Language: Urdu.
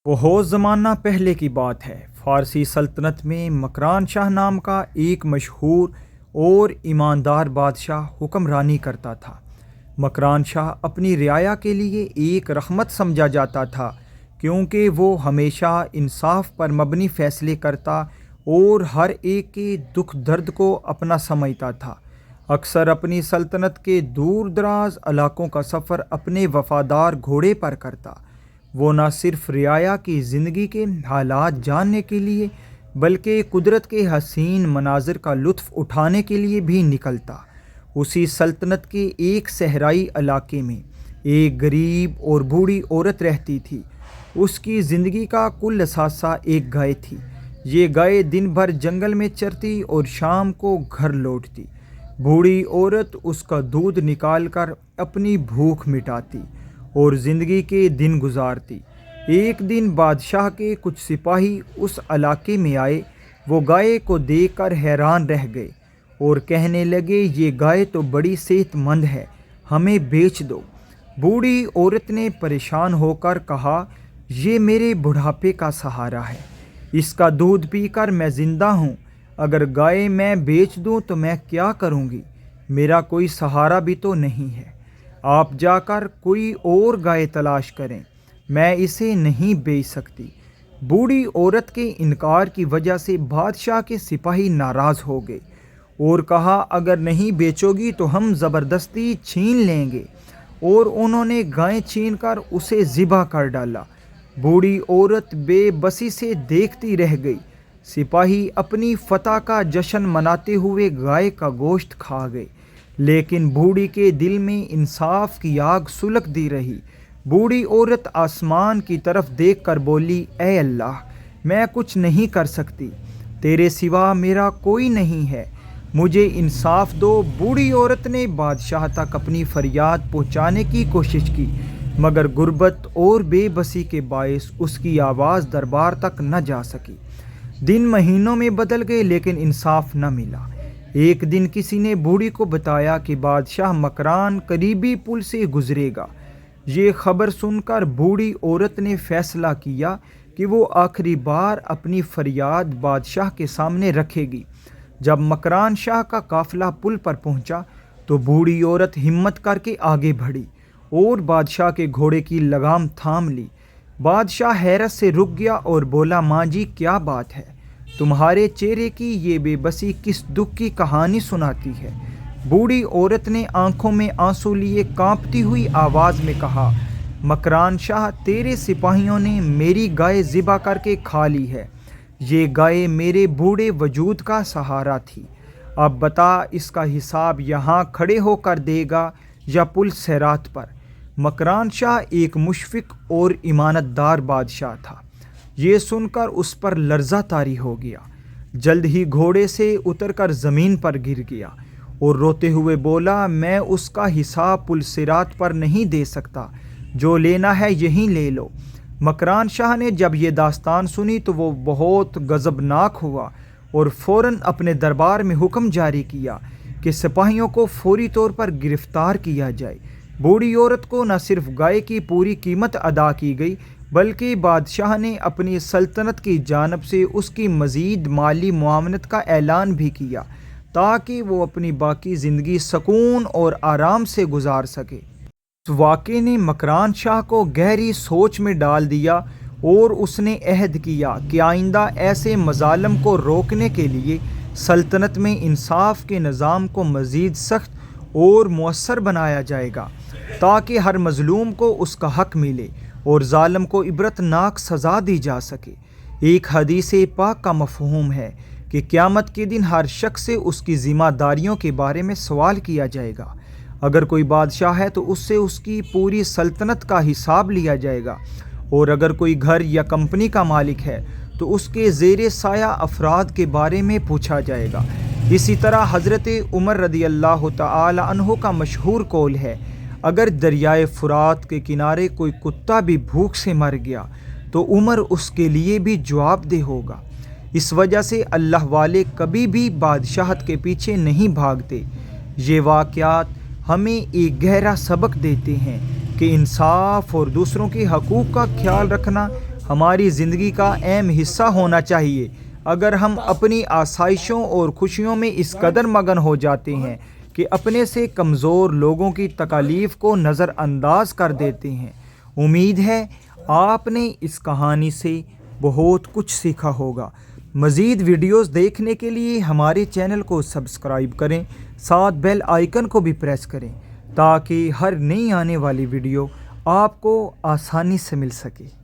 بہت زمانہ پہلے کی بات ہے۔ فارسی سلطنت میں مکران شاہ نام کا ایک مشہور اور ایماندار بادشاہ حکمرانی کرتا تھا۔ مکران شاہ اپنی رعایا کے لیے ایک رحمت سمجھا جاتا تھا، کیونکہ وہ ہمیشہ انصاف پر مبنی فیصلے کرتا اور ہر ایک کے دکھ درد کو اپنا سمجھتا تھا۔ اکثر اپنی سلطنت کے دور دراز علاقوں کا سفر اپنے وفادار گھوڑے پر کرتا۔ وہ نہ صرف رعایا کی زندگی کے حالات جاننے کے لیے بلکہ قدرت کے حسین مناظر کا لطف اٹھانے کے لیے بھی نکلتا۔ اسی سلطنت کے ایک صحرائی علاقے میں ایک غریب اور بوڑھی عورت رہتی تھی۔ اس کی زندگی کا کل اثاثہ ایک گائے تھی۔ یہ گائے دن بھر جنگل میں چرتی اور شام کو گھر لوٹتی۔ بوڑھی عورت اس کا دودھ نکال کر اپنی بھوک مٹاتی اور زندگی کے دن گزارتی۔ ایک دن بادشاہ کے کچھ سپاہی اس علاقے میں آئے۔ وہ گائے کو دیکھ کر حیران رہ گئے اور کہنے لگے، یہ گائے تو بڑی صحت مند ہے، ہمیں بیچ دو۔ بوڑھی عورت نے پریشان ہو کر کہا، یہ میرے بڑھاپے کا سہارا ہے، اس کا دودھ پی کر میں زندہ ہوں۔ اگر گائے میں بیچ دوں تو میں کیا کروں گی؟ میرا کوئی سہارا بھی تو نہیں ہے۔ آپ جا کر کوئی اور گائے تلاش کریں، میں اسے نہیں بیچ سکتی۔ بوڑھی عورت کے انکار کی وجہ سے بادشاہ کے سپاہی ناراض ہو گئے اور کہا، اگر نہیں بیچو گی تو ہم زبردستی چھین لیں گے، اور انہوں نے گائے چھین کر اسے ذبح کر ڈالا۔ بوڑھی عورت بے بسی سے دیکھتی رہ گئی۔ سپاہی اپنی فتح کا جشن مناتے ہوئے گائے کا گوشت کھا گئے، لیکن بوڑھی کے دل میں انصاف کی آگ سلگتی رہی۔ بوڑھی عورت آسمان کی طرف دیکھ کر بولی، اے اللہ، میں کچھ نہیں کر سکتی، تیرے سوا میرا کوئی نہیں ہے، مجھے انصاف دو۔ بوڑھی عورت نے بادشاہ تک اپنی فریاد پہنچانے کی کوشش کی، مگر غربت اور بے بسی کے باعث اس کی آواز دربار تک نہ جا سکی۔ دن مہینوں میں بدل گئے لیکن انصاف نہ ملا۔ ایک دن کسی نے بوڑھی کو بتایا کہ بادشاہ مکران قریبی پل سے گزرے گا۔ یہ خبر سن کر بوڑھی عورت نے فیصلہ کیا کہ وہ آخری بار اپنی فریاد بادشاہ کے سامنے رکھے گی۔ جب مکران شاہ کا قافلہ پل پر پہنچا تو بوڑھی عورت ہمت کر کے آگے بڑھی اور بادشاہ کے گھوڑے کی لگام تھام لی۔ بادشاہ حیرت سے رک گیا اور بولا، ماں جی، کیا بات ہے؟ تمہارے چہرے کی یہ بے بسی کس دکھ کی کہانی سناتی ہے؟ بوڑھی عورت نے آنکھوں میں آنسو لیے کانپتی ہوئی آواز میں کہا، مکران شاہ، تیرے سپاہیوں نے میری گائے ذبح کر کے کھا لی ہے۔ یہ گائے میرے بوڑھے وجود کا سہارا تھی۔ اب بتا، اس کا حساب یہاں کھڑے ہو کر دے گا یا پل صراط پر؟ مکران شاہ ایک مشفق اور ایمانت دار بادشاہ تھا۔ یہ سن کر اس پر لرزہ طاری ہو گیا۔ جلد ہی گھوڑے سے اتر کر زمین پر گر گیا اور روتے ہوئے بولا، میں اس کا حساب پل صراط پر نہیں دے سکتا، جو لینا ہے یہیں لے لو۔ مکران شاہ نے جب یہ داستان سنی تو وہ بہت غضبناک ہوا اور فوراً اپنے دربار میں حکم جاری کیا کہ سپاہیوں کو فوری طور پر گرفتار کیا جائے۔ بوڑھی عورت کو نہ صرف گائے کی پوری قیمت ادا کی گئی بلکہ بادشاہ نے اپنی سلطنت کی جانب سے اس کی مزید مالی معاونت کا اعلان بھی کیا تاکہ وہ اپنی باقی زندگی سکون اور آرام سے گزار سکے۔ اس واقعے نے مکران شاہ کو گہری سوچ میں ڈال دیا اور اس نے عہد کیا کہ آئندہ ایسے مظالم کو روکنے کے لیے سلطنت میں انصاف کے نظام کو مزید سخت اور مؤثر بنایا جائے گا تاکہ ہر مظلوم کو اس کا حق ملے اور ظالم کو عبرت ناک سزا دی جا سکے۔ ایک حدیث پاک کا مفہوم ہے کہ قیامت کے دن ہر شخص سے اس کی ذمہ داریوں کے بارے میں سوال کیا جائے گا۔ اگر کوئی بادشاہ ہے تو اس سے اس کی پوری سلطنت کا حساب لیا جائے گا، اور اگر کوئی گھر یا کمپنی کا مالک ہے تو اس کے زیر سایہ افراد کے بارے میں پوچھا جائے گا۔ اسی طرح حضرت عمر رضی اللہ تعالی عنہ کا مشہور قول ہے، اگر دریائے فرات کے کنارے کوئی کتا بھی بھوک سے مر گیا تو عمر اس کے لیے بھی جواب دہ ہوگا۔ اس وجہ سے اللہ والے کبھی بھی بادشاہت کے پیچھے نہیں بھاگتے۔ یہ واقعات ہمیں ایک گہرا سبق دیتے ہیں کہ انصاف اور دوسروں کے حقوق کا خیال رکھنا ہماری زندگی کا اہم حصہ ہونا چاہیے۔ اگر ہم اپنی آسائشوں اور خوشیوں میں اس قدر مگن ہو جاتے ہیں کہ اپنے سے کمزور لوگوں کی تکالیف کو نظر انداز کر دیتے ہیں۔ امید ہے آپ نے اس کہانی سے بہت کچھ سیکھا ہوگا۔ مزید ویڈیوز دیکھنے کے لیے ہمارے چینل کو سبسکرائب کریں، ساتھ بیل آئیکن کو بھی پریس کریں تاکہ ہر نئی آنے والی ویڈیو آپ کو آسانی سے مل سکے۔